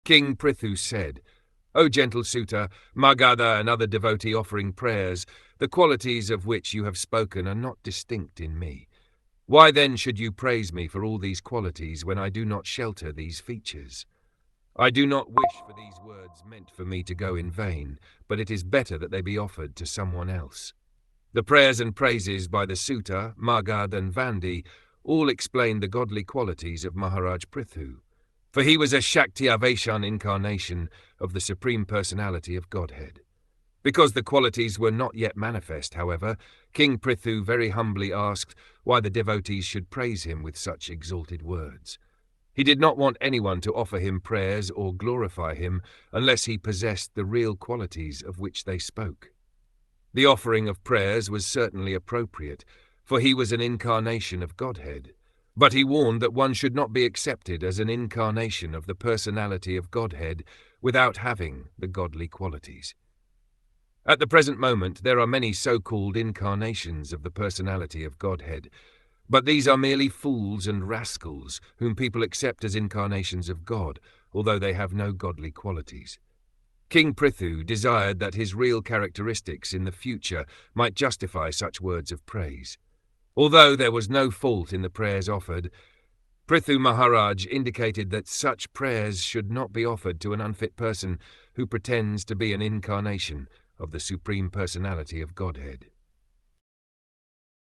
King Prithu said, "O gentle suitor, Magadha and other devotee offering prayers, the qualities of which you have spoken are not distinct in me. Why then should you praise me for all these qualities when I do not shelter these features? I do not wish for these words meant for me to go in vain, but it is better that they be offered to someone else." The prayers and praises by the Sutta, Magad and Vandi all explain the godly qualities of Maharaj Prithu, for he was a Shakti-Aveshan incarnation of the Supreme Personality of Godhead. Because the qualities were not yet manifest, however, King Prithu very humbly asked why the devotees should praise him with such exalted words. He did not want anyone to offer him prayers or glorify him unless he possessed the real qualities of which they spoke. The offering of prayers was certainly appropriate, for he was an incarnation of Godhead, but he warned that one should not be accepted as an incarnation of the personality of Godhead without having the godly qualities. At the present moment, there are many so-called incarnations of the personality of Godhead, but these are merely fools and rascals whom people accept as incarnations of God, although they have no godly qualities. King Prithu desired that his real characteristics in the future might justify such words of praise. Although there was no fault in the prayers offered, Prithu Maharaj indicated that such prayers should not be offered to an unfit person who pretends to be an incarnation of the Supreme Personality of Godhead.